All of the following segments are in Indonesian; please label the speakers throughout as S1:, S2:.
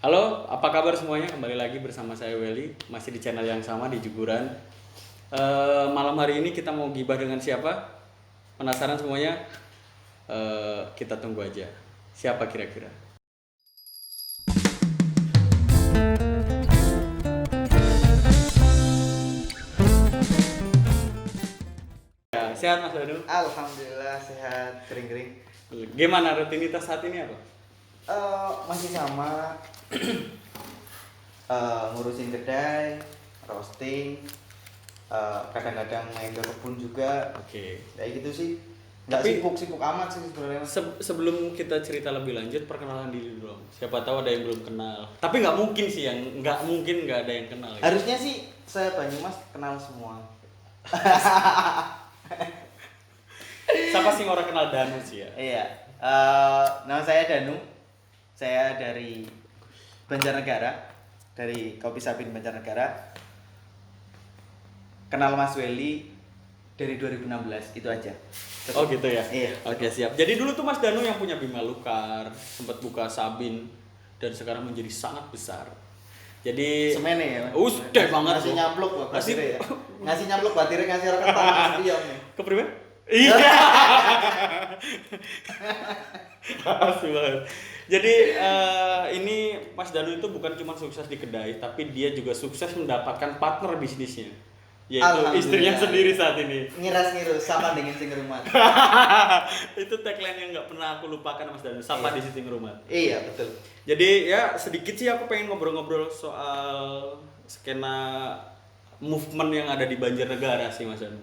S1: Halo, apa kabar semuanya? Kembali lagi bersama saya Welly, masih di channel yang sama di Juguran. Malam hari ini kita mau gibah dengan siapa? Penasaran semuanya? Kita tunggu aja. Siapa kira-kira? Ya, sehat Mas Danu?
S2: Alhamdulillah sehat, kering-kering.
S1: Gimana rutinitas saat ini apa?
S2: Masih sama, ngurusin kedai, roasting, kadang-kadang main ke kebun juga,
S1: Oke.
S2: kayak gitu sih. Nggak
S1: Tapi
S2: sibuk-sibuk amat sih sebenarnya.
S1: sebelum kita cerita lebih lanjut, perkenalan diri dulu. Siapa tahu ada yang belum kenal. Tapi nggak mungkin sih nggak mungkin nggak ada yang kenal. Ya.
S2: Harusnya sih saya Banyumas kenal semua.
S1: Siapa sih orang kenal Danu sih ya?
S2: Iya, nama saya Danu, saya dari Banjarnegara, dari Kopi Sabin Banjarnegara. Kenal Mas Welly dari 2016, itu aja.
S1: Oh gitu ya?
S2: Iya.
S1: Oke siap. Jadi dulu tuh Mas Danu yang punya Bima Lukar, sempat buka Sabin, dan sekarang menjadi sangat besar. Jadi
S2: Semene ya.
S1: Udah banget
S2: Ngasih
S1: bro.
S2: nyapluk loh
S1: Ngasih
S2: batire ya. Ngasih nyapluk batire ngasih orang kental Mas Pion nih.
S1: kepriwe? Iya. Asu banget. Jadi ini Mas Danu itu bukan cuma sukses di kedai, tapi dia juga sukses mendapatkan partner bisnisnya, yaitu
S2: Alhamdulillah.
S1: istrinya sendiri saat ini.
S2: Ngiras-ngirus sama dengan sing rumat.
S1: Itu tagline yang nggak pernah aku lupakan Mas Danu, sapa
S2: Iya.
S1: di siting rumah.
S2: Iya, betul.
S1: Jadi ya sedikit sih aku pengen ngobrol-ngobrol soal skena movement yang ada di Banjarnegara sih Mas Danu.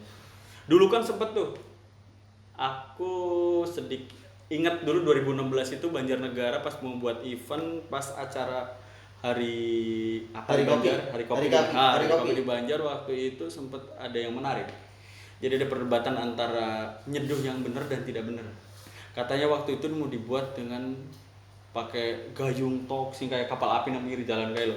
S1: Dulu kan sempet tuh, aku sedikit ingat dulu 2016 itu Banjarnegara pas mau buat event pas acara hari apa
S2: Hari
S1: di
S2: Kopi.
S1: Banjar, hari kopi,
S2: Hari Kopi.
S1: hari
S2: Hari
S1: kopi
S2: Kopi.
S1: di Banjar waktu itu sempet ada yang menarik. Jadi ada perdebatan antara nyeduh yang benar dan tidak benar. Katanya waktu itu mau dibuat dengan pakai gayung tok sing kayak kapal api nang pinggir jalan kayak lo.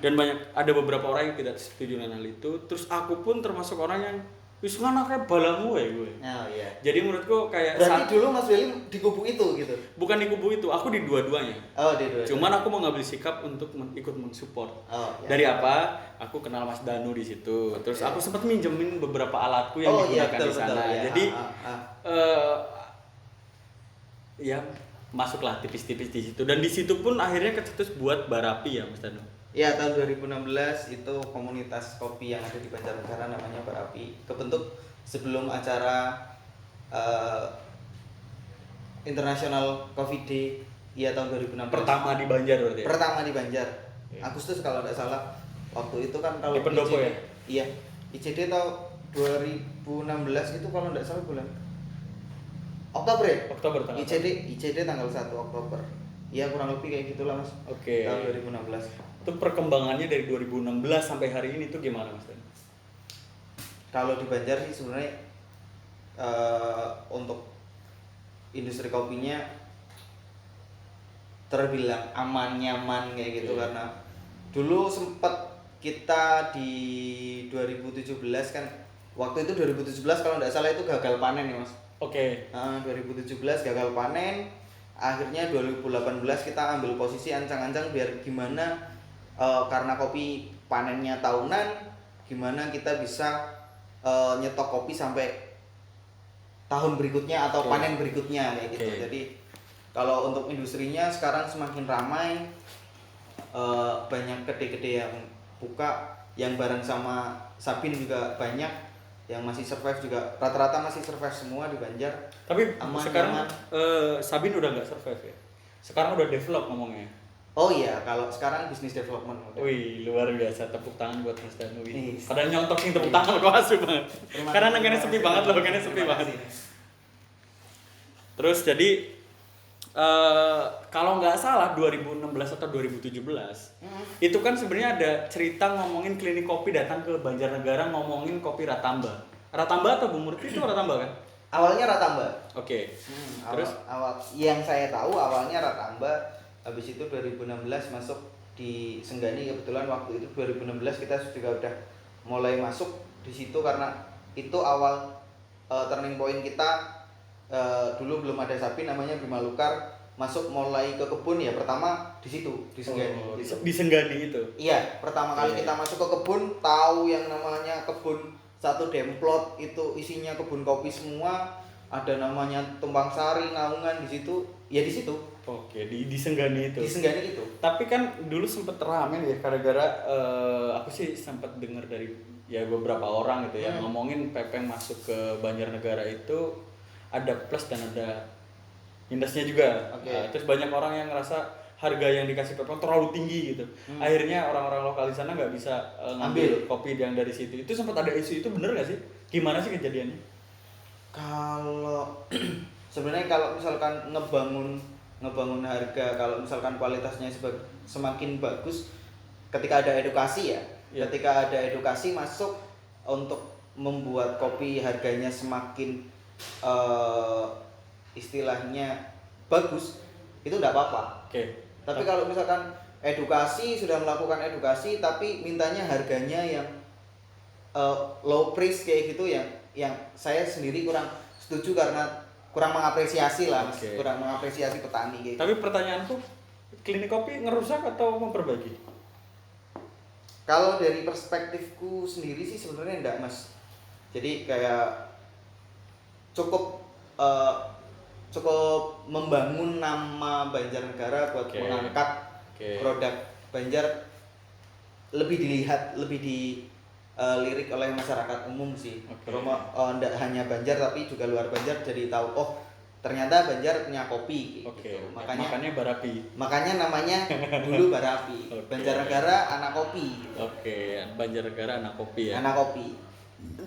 S1: Dan ada beberapa orang yang tidak setuju dengan hal itu. Terus aku pun termasuk orang yang wis ngono kayak balamu ya gue.
S2: Oh iya.
S1: Jadi menurutku kayak
S2: Berarti dulu Mas Welly di kubu itu gitu.
S1: bukan di kubu itu, aku di dua-duanya.
S2: Oh, di dua.
S1: Cuman aku mengambil sikap untuk ikut mensupport.
S2: Oh, iya.
S1: Dari apa? Aku kenal Mas Danu di situ. Terus
S2: Oke.
S1: aku sempat minjemin beberapa alatku yang
S2: Oh iya,
S1: digunakan
S2: betul,
S1: di sana.
S2: betul, iya.
S1: Jadi
S2: Ah.
S1: eh, ya masuklah tipis-tipis di situ. Dan di situ pun akhirnya kecetus buat Barapi ya Mas Danu.
S2: Ya, tahun 2016 itu komunitas kopi yang ada di Banjarnegara namanya Barapi kebentuk sebelum acara International Coffee Day ya tahun 2016.
S1: Pertama di Banjar berarti ya?
S2: Pertama di Banjar.
S1: Oke.
S2: Agustus kalau tidak salah. Waktu itu kan kalau
S1: Di Pendopo ya?
S2: Iya. ICD tahun 2016 itu kalau tidak salah bulan Oktober ya?
S1: Oktober tanggal
S2: ICD tanggal 1 Oktober. Ya kurang lebih kayak gitulah Mas.
S1: Oke.
S2: Tahun 2016.
S1: Itu perkembangannya dari 2016 sampai hari ini tuh gimana Mas Danu?
S2: Kalau di Banjar sih sebenarnya untuk industri kopinya terbilang aman nyaman kayak gitu.
S1: Oke.
S2: Karena dulu sempat kita di 2017 kan, waktu itu 2017 kalau nggak salah itu gagal panen ya Mas.
S1: Oke.
S2: 2017 gagal panen, akhirnya 2018 kita ambil posisi ancang-ancang biar gimana karena kopi panennya tahunan, gimana kita bisa nyetok kopi sampai tahun berikutnya atau
S1: Oke.
S2: panen berikutnya kayak gitu.
S1: Oke.
S2: Jadi kalau untuk industrinya sekarang semakin ramai, banyak kedai-kedai yang buka, yang bareng sama Sabin juga banyak, yang masih survive juga rata-rata masih survive semua di Banjar.
S1: Tapi
S2: Aman,
S1: sekarang
S2: aman.
S1: Sabin udah nggak survive ya? Sekarang udah develop ngomongnya.
S2: Oh iya, kalau sekarang bisnis development udah.
S1: Wih, luar biasa. Tepuk tangan buat Mas Danu.
S2: Yes.
S1: Padahal nyontok sih tepuk tangan kok asu banget.
S2: Terima
S1: Karena
S2: kasih,
S1: nangkanya
S2: terima
S1: sepi
S2: kasih,
S1: banget loh,
S2: terima
S1: karena
S2: kasih,
S1: sepi
S2: terima
S1: banget.
S2: kasih.
S1: Terus jadi kalau nggak salah 2016 atau 2017 itu kan sebenarnya ada cerita ngomongin klinik kopi datang ke Banjarnegara ngomongin kopi Ratamba. Ratamba atau Bu Murti itu Ratamba kan?
S2: Awalnya Ratamba.
S1: Oke.
S2: Terus awal yang saya tahu awalnya Ratamba, habis itu 2016 masuk di Senggani. Kebetulan waktu itu 2016 kita juga udah mulai masuk di situ karena itu awal turning point kita. Dulu belum ada Sabin, namanya Bima Lukar. masuk mulai ke kebun ya pertama di situ disenggani gitu.
S1: Disenggani itu.
S2: Iya, pertama kali kita masuk ke kebun tahu yang namanya kebun satu demplot itu isinya kebun kopi semua, ada namanya Tumpang Sari, Naungan di situ, ya di situ.
S1: Oke, disenggani itu.
S2: Disenggani itu.
S1: Tapi kan dulu sempet rame ya gara-gara aku sih sempat dengar dari ya beberapa orang gitu ya ngomongin Pepeng masuk ke Banjarnegara itu ada plus dan ada minusnya juga. Terus banyak orang yang ngerasa harga yang dikasih Pepeng terlalu tinggi gitu. Akhirnya orang-orang lokal di sana nggak bisa ngambil kopi yang dari situ. Itu sempat ada isu itu, bener nggak sih? Gimana sih kejadiannya?
S2: Kalau sebenarnya kalau misalkan ngebangun harga, kalau misalkan kualitasnya semakin bagus, ketika ada edukasi ketika ada edukasi masuk untuk membuat kopi harganya semakin istilahnya bagus, itu enggak apa-apa. Tapi kalau misalkan sudah melakukan edukasi tapi mintanya harganya yang low price kayak gitu, yang saya sendiri kurang setuju karena kurang mengapresiasi lah, kurang mengapresiasi petani gitu.
S1: Tapi pertanyaanku, klinik kopi ngerusak atau memperbaiki?
S2: Kalau dari perspektifku sendiri sih sebenarnya enggak, Mas. Jadi kayak cukup membangun nama Banjarnegara buat mengangkat produk Banjar lebih dilihat, lebih dilirik oleh masyarakat umum sih. Tidak hanya Banjar tapi juga luar Banjar jadi tahu, oh ternyata Banjar punya kopi gitu.
S1: Makanya Barapi.
S2: Makanya namanya dulu Barapi. Banjarnegara anak kopi.
S1: Banjarnegara anak kopi ya.
S2: Anak kopi.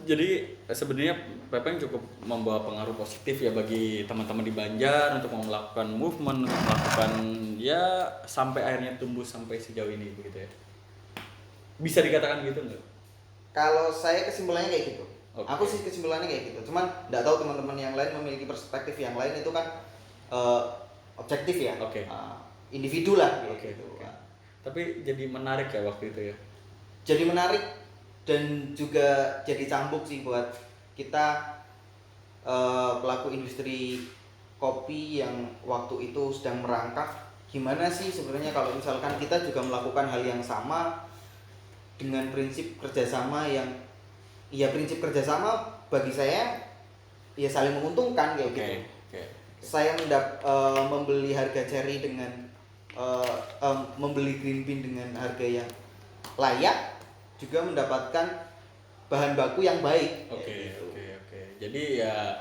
S1: Jadi sebenarnya Pepeng cukup membawa pengaruh positif ya bagi teman-teman di Banjar untuk melakukan movement, untuk melakukan ya sampai akhirnya tumbuh sampai sejauh ini begitu ya. Bisa dikatakan gitu nggak?
S2: Kalau saya kesimpulannya kayak gitu. Aku sih kesimpulannya kayak gitu. Cuman nggak tahu teman-teman yang lain memiliki perspektif yang lain, itu kan objektif ya. Individu lah gitu.
S1: Tapi jadi menarik ya waktu itu ya.
S2: Jadi menarik dan juga jadi cambuk sih buat kita pelaku industri kopi yang waktu itu sedang merangkak. Gimana sih sebenarnya kalau misalkan kita juga melakukan hal yang sama dengan prinsip kerjasama yang prinsip kerjasama bagi saya ya saling menguntungkan kayak gitu. Saya membeli harga cherry dengan membeli green bean dengan harga yang layak, juga mendapatkan bahan baku yang baik.
S1: Jadi ya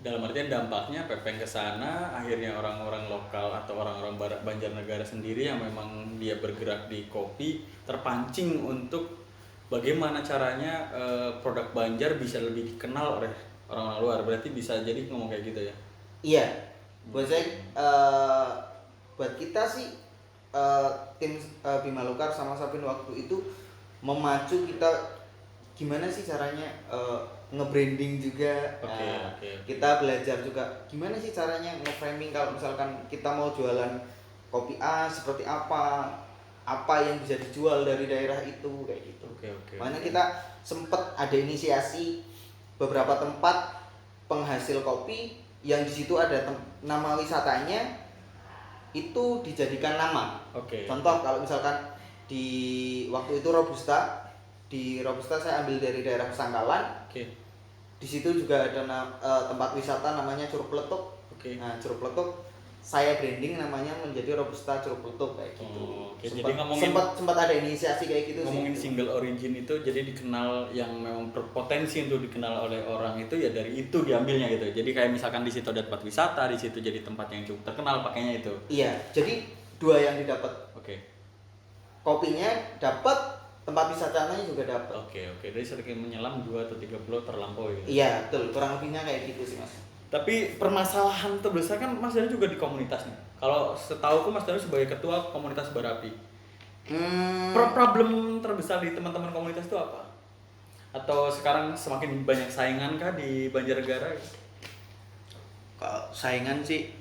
S1: dalam artian dampaknya Pepeng ke sana, akhirnya orang-orang lokal atau orang-orang Banjarnegara sendiri yang memang dia bergerak di kopi terpancing untuk bagaimana caranya produk Banjar bisa lebih dikenal oleh orang-orang luar. Berarti bisa jadi ngomong kayak gitu ya.
S2: Iya. Buat saya buat kita sih tim Bima Lukar sama Sapin waktu itu memacu kita gimana sih caranya nge-branding juga. Kita belajar juga gimana sih caranya nge-framing kalau misalkan kita mau jualan kopi A seperti apa yang bisa dijual dari daerah itu kayak gitu. Makanya kita sempat ada inisiasi beberapa tempat penghasil kopi yang di situ ada nama wisatanya itu dijadikan nama. Contoh kalau misalkan di waktu itu Robusta, di Robusta saya ambil dari daerah Pesanggalan. Di situ juga ada tempat wisata namanya Curug Pletuk. Nah, Curug Pletuk saya branding namanya menjadi Robusta Curug Pletuk kayak gitu. Sempat ada inisiasi kayak gitu.
S1: Ngomongin single origin itu jadi dikenal yang memang berpotensi untuk dikenal oleh orang itu ya dari itu diambilnya gitu. Jadi kayak misalkan di situ ada tempat wisata, di situ jadi tempat yang cukup terkenal pakainya itu.
S2: Iya, jadi dua yang didapat. Kopinya dapat, tempat wisatanya juga dapat.
S1: Jadi sedikit menyelam 2 atau 3 pulau terlampaui gitu.
S2: Iya, betul. Kurang lebihnya kayak gitu sih, Mas.
S1: Tapi permasalahan terbesar kan Mas Dani juga di komunitasnya. Kalau setauku Mas Dani sebagai ketua komunitas Barapi. Problem terbesar di teman-teman komunitas itu apa? Atau sekarang semakin banyak saingan kah di Banjarnegara?
S2: Kalau saingan sih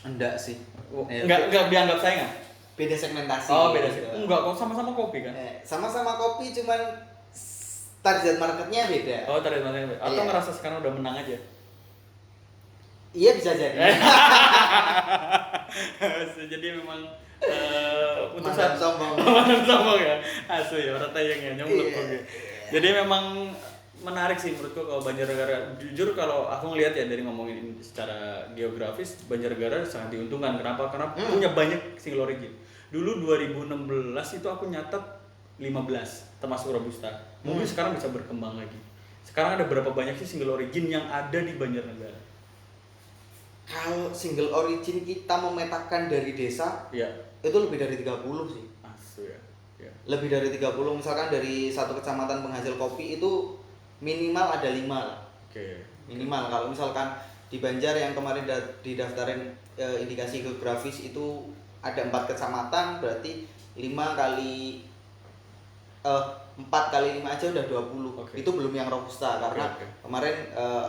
S2: enggak sih.
S1: Enggak dianggap saingan.
S2: Beda segmentasi.
S1: Beda sih. Enggak, kok sama-sama kopi kan?
S2: Sama-sama kopi, cuman target marketnya beda.
S1: Target marketnya beda. Atau ngerasa sekarang udah menang aja?
S2: Iya bisa jadi.
S1: Jadi memang untuk
S2: Mantan
S1: saat
S2: sombong.
S1: mantan sombong ya, asu ya orang tayang ya nyomblok
S2: Iya.
S1: oke. Jadi memang menarik sih menurutku kalau Banjarnegara. Jujur kalau aku ngelihat ya dari ngomongin secara geografis, Banjarnegara sangat diuntungkan. Kenapa? Karena punya banyak single origin. Dulu 2016 itu aku nyatet 15 termasuk Robusta. Mungkin sekarang bisa berkembang lagi. Sekarang ada berapa banyak sih single origin yang ada di Banjarnegara?
S2: Kalau single origin kita memetakan dari desa,
S1: Ya,
S2: itu lebih dari 30 sih.
S1: asu ya. Ya.
S2: Lebih dari 30, misalkan dari satu kecamatan penghasil kopi itu minimal ada 5 lah.
S1: Oke.
S2: Minimal kalau misalkan di Banjar yang kemarin didaftarin indikasi geografis itu ada 4 kecamatan, berarti 5 kali 4 kali 5 aja udah 20.
S1: Oke.
S2: Itu belum yang robusta karena
S1: Oke.
S2: kemarin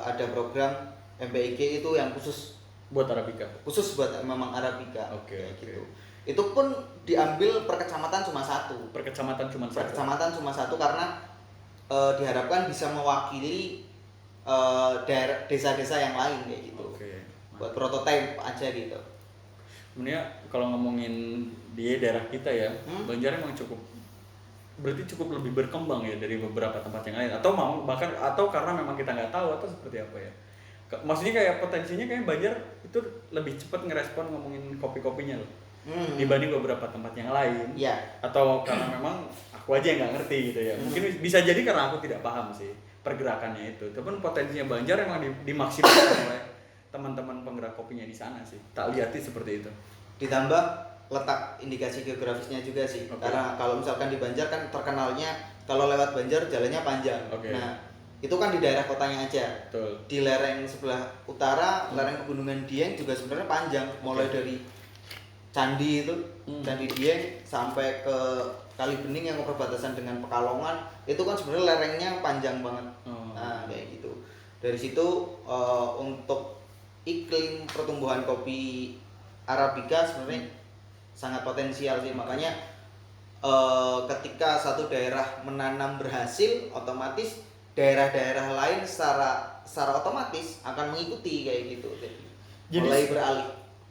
S2: ada program MPIG itu yang khusus
S1: Buat Arabica.
S2: buat memang Arabica.
S1: Oke,
S2: kayak
S1: oke.
S2: gitu. Itu pun diambil per kecamatan cuma satu.
S1: Per kecamatan cuma
S2: Per
S1: satu.
S2: kecamatan cuma satu karena diharapkan bisa mewakili daerah desa-desa yang lain kayak gitu.
S1: Oke.
S2: Buat prototipe aja gitu.
S1: Sebenarnya kalau ngomongin di daerah kita ya, Banjar emang berarti cukup lebih berkembang ya dari beberapa tempat yang lain, atau bahkan karena memang kita nggak tahu atau seperti apa ya. Maksudnya kayak potensinya kayak Banjar itu lebih cepat ngerespon ngomongin kopi-kopinya loh dibanding beberapa tempat yang lain.
S2: Iya.
S1: Atau karena memang aku aja yang nggak ngerti gitu ya. Mungkin bisa jadi karena aku tidak paham sih pergerakannya itu. Tapi potensinya Banjar emang dimaksimalkan oleh teman-teman penggerak kopinya di sana sih. Tak lihatnya seperti itu.
S2: Ditambah letak indikasi geografisnya juga sih.
S1: Oke.
S2: Karena kalau misalkan di Banjar kan terkenalnya kalau lewat Banjar jalannya panjang.
S1: Oke.
S2: Nah, itu kan di daerah kotanya aja.
S1: Betul.
S2: Di lereng sebelah utara, lereng pegunungan Dieng juga sebenarnya panjang, mulai dari Candi itu, Candi Dieng sampai ke Kali Bening yang perbatasan dengan Pekalongan, itu kan sebenarnya lerengnya panjang banget. Nah, kayak gitu. Dari situ untuk iklim pertumbuhan kopi Arabica sebenarnya sangat potensial sih, makanya ketika satu daerah menanam berhasil, otomatis daerah-daerah lain secara otomatis akan mengikuti kayak gitu. Jadi mulai beralih.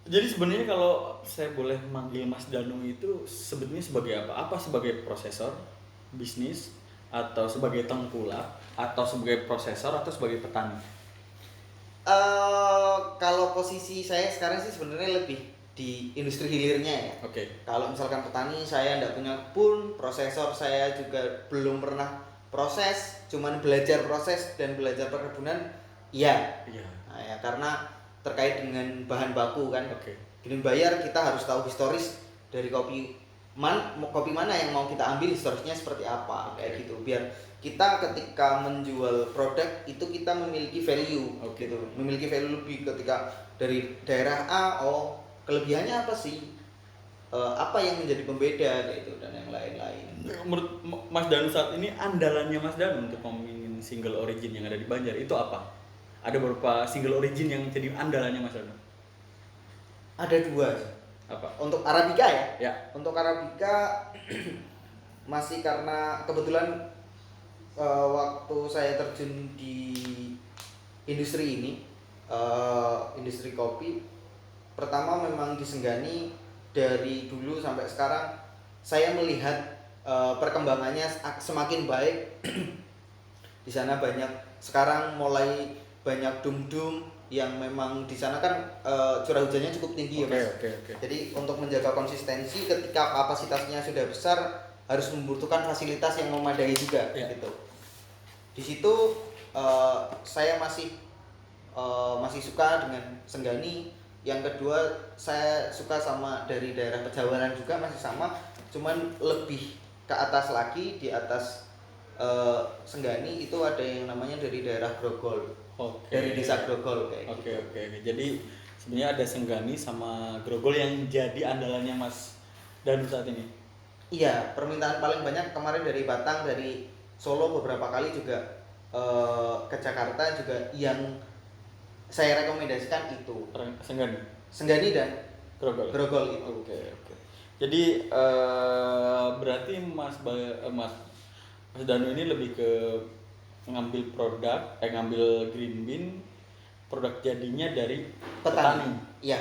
S1: Jadi sebenarnya kalau saya boleh manggil Mas Danu itu sebetulnya sebagai apa? Apa sebagai prosesor bisnis, atau sebagai tengkulak, atau sebagai prosesor, atau sebagai petani?
S2: Kalau posisi saya sekarang sih sebenarnya lebih di industri hilirnya ya.
S1: Oke.
S2: Kalau misalkan petani saya tidak punya kebun, prosesor saya juga belum pernah proses, cuman belajar proses dan belajar perkebunan, iya.
S1: Iya.
S2: Nah, ya karena terkait dengan bahan baku kan.
S1: Oke.
S2: Kirim bayar kita harus tahu historis dari kopi mana yang mau kita ambil, historisnya seperti apa, kayak gitu. Biar kita ketika menjual produk itu kita memiliki value, gitu. Memiliki value lebih ketika dari daerah A, kelebihannya apa sih? Apa yang menjadi pembeda kayak itu dan yang lain-lain.
S1: Menurut Mas Danu saat ini, andalannya Mas Danu untuk ngomongin single origin yang ada di Banjar itu apa? Ada beberapa single origin yang jadi andalannya Mas Danu?
S2: Ada 2 sih.
S1: Apa?
S2: Untuk Arabica ya?
S1: Ya.
S2: Untuk Arabica masih karena kebetulan waktu saya terjun di industri ini, industri kopi, pertama memang disenggani dari dulu sampai sekarang. Saya melihat perkembangannya semakin baik. Di sana banyak, sekarang mulai banyak dum-dum yang memang di sana kan curah hujannya cukup tinggi ya Mas. Jadi untuk menjaga konsistensi ketika kapasitasnya sudah besar harus membutuhkan fasilitas yang memadai juga gitu. Di situ saya masih suka dengan Senggani. Yang kedua saya suka sama dari daerah Pejawaran juga, masih sama, cuman lebih ke atas lagi, di atas Senggani itu ada yang namanya dari daerah Grogol. Dari desa Grogol kayak gitu.
S1: Oke. Jadi sebenarnya ada Senggani sama Grogol yang jadi andalannya Mas Danu saat ini.
S2: Iya, permintaan paling banyak kemarin dari Batang, dari Solo beberapa kali juga ke Jakarta juga yang saya rekomendasikan itu. Senggani dan Grogol itu.
S1: Oke. Jadi berarti Mas Danu ini lebih ke ngambil produk, ngambil green bean produk jadinya dari
S2: Petani. Iya.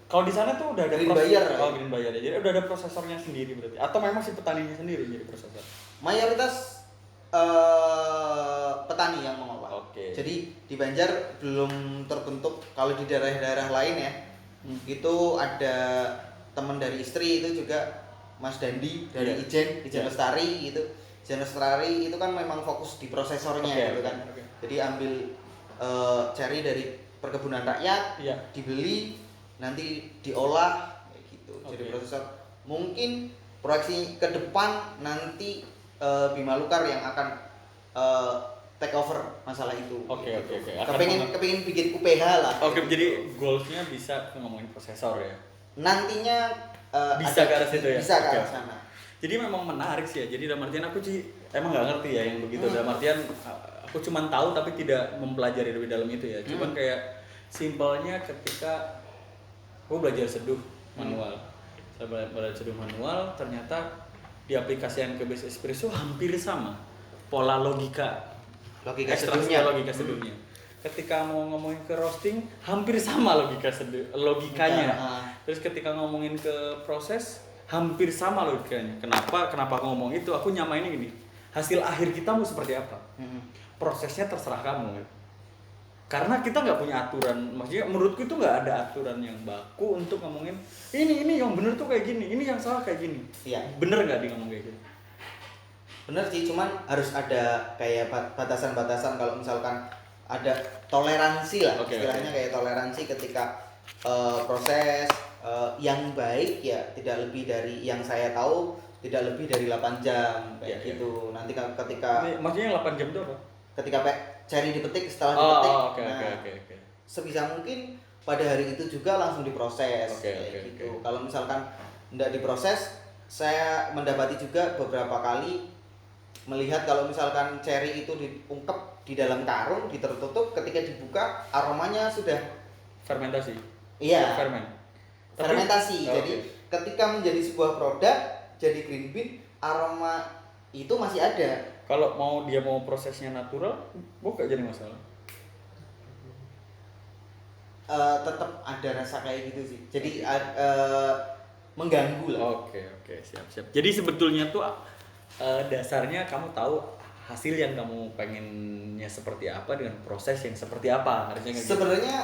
S1: Kalau di sana tuh udah ada
S2: Green buyer,
S1: oh green buyer ya. Jadi udah ada prosesornya sendiri berarti. Atau memang si petaninya sendiri jadi prosesor?
S2: Mayoritas petani yang mengolah.
S1: Oke.
S2: Jadi di Banjar belum terbentuk. Kalau di daerah-daerah lain ya, itu ada teman dari istri itu juga Mas Dandi dari
S1: Iya.
S2: Ijen
S1: Iya.
S2: Lestari gitu. Ijen Lestari itu kan memang fokus di prosesornya
S1: Oke,
S2: gitu
S1: oke,
S2: kan.
S1: oke.
S2: Jadi ambil cari dari perkebunan rakyat,
S1: Iya.
S2: dibeli, nanti diolah kayak gitu. Jadi
S1: Oke.
S2: prosesor mungkin proyeksi ke depan nanti Bima Lukar yang akan take over masalah itu.
S1: Oke,
S2: gitu.
S1: oke, oke. Akan
S2: Kepengin bikin UPH lah.
S1: Oke,
S2: gitu.
S1: jadi goalsnya bisa ngomongin prosesor ya.
S2: Nantinya
S1: Bisa ke arah situ ya?
S2: Bisa ke
S1: Oke.
S2: arah sana.
S1: Jadi memang menarik sih ya. Jadi dalam artian aku sih emang nggak ngerti ya yang begitu. Dalam artian aku cuma tahu tapi tidak mempelajari lebih dalam itu ya. Cuman kayak simpelnya ketika aku belajar seduh manual. Saya belajar seduh manual, ternyata diaplikasikan ke base espresso hampir sama pola logika ekstraksi
S2: seduhnya.
S1: logika seduhnya. Ketika mau ngomongin ke roasting hampir sama logikanya. Terus ketika ngomongin ke proses hampir sama logikanya. Kenapa aku ngomong itu? Aku nyamainnya gini. Hasil akhir kita mau seperti apa? Prosesnya terserah kamu. Karena kita nggak punya aturan, maksudnya menurutku itu nggak ada aturan yang baku untuk ngomongin ini yang bener tuh kayak gini, ini yang salah kayak gini.
S2: Iya.
S1: Bener nggak dia ngomong kayak gitu?
S2: Bener sih, cuman harus ada kayak batasan-batasan. Kalau misalkan ada toleransi lah,
S1: Oke,
S2: istilahnya kayak toleransi ketika proses yang baik ya tidak lebih dari yang saya tahu, tidak lebih dari 8 jam kayak
S1: Iya,
S2: gitu. Nanti ketika
S1: Ini, maksudnya 8 jam itu apa?
S2: ketika cari dipetik, setelah dipetik,
S1: Oke.
S2: sebisa mungkin pada hari itu juga langsung diproses
S1: Oke,
S2: kayak
S1: oke,
S2: gitu.
S1: oke.
S2: Kalau misalkan tidak diproses, saya mendapati juga beberapa kali melihat kalau misalkan cherry itu diungkep di dalam karung, ditutup, ketika dibuka aromanya sudah
S1: Fermentasi.
S2: iya
S1: Oh,
S2: fermentasi. Jadi
S1: oke.
S2: ketika menjadi sebuah produk jadi green bean, aroma itu masih ada.
S1: Kalau dia mau prosesnya natural, gak jadi masalah.
S2: Tetap ada rasa kayak gitu sih. Jadi mengganggu lah.
S1: Oke, siap. Jadi sebetulnya tuh dasarnya kamu tahu hasil yang kamu pengennya seperti apa dengan proses yang seperti apa harusnya kayak gitu.
S2: Sebenarnya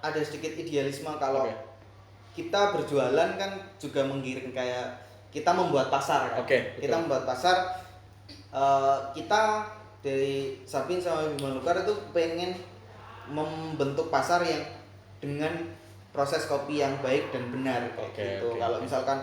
S2: ada sedikit idealisme kalau
S1: Oke.
S2: kita berjualan kan juga menggiring kayak kita membuat pasar kan.
S1: Oke,
S2: Kita
S1: betul.
S2: membuat pasar, kita dari Sabin sama Bima Lukar itu pengen membentuk pasar yang dengan proses kopi yang baik dan benar kayak
S1: Oke,
S2: gitu.
S1: oke,
S2: Kalau
S1: oke.
S2: misalkan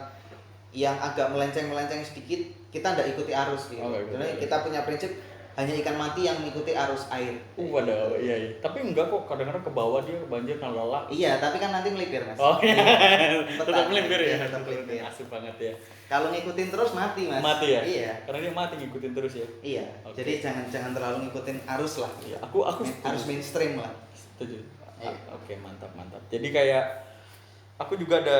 S2: yang agak melenceng sedikit, kita tidak ikuti arus gitu.
S1: Oh, nggak ikuti
S2: Jadi
S1: arus.
S2: kita punya prinsip hanya ikan mati yang mengikuti arus air.
S1: Waduh, iya. Tapi enggak kok, kadang-kadang ke bawah dia banjir ngelola.
S2: Iya, tapi kan nanti melipir mas.
S1: Oh iya, tetap
S2: Tetap
S1: melipir ya.
S2: tetap melipir.
S1: Asik banget ya.
S2: Kalau ngikutin terus mati mas.
S1: Mati ya?
S2: Iya.
S1: Karena dia mati ngikutin terus ya.
S2: Iya.
S1: Oke.
S2: Jadi jangan terlalu ngikutin arus lah.
S1: Iya, aku
S2: Harus mainstream lah.
S1: setuju.
S2: Iya.
S1: Oke, mantap. Jadi kayak aku juga ada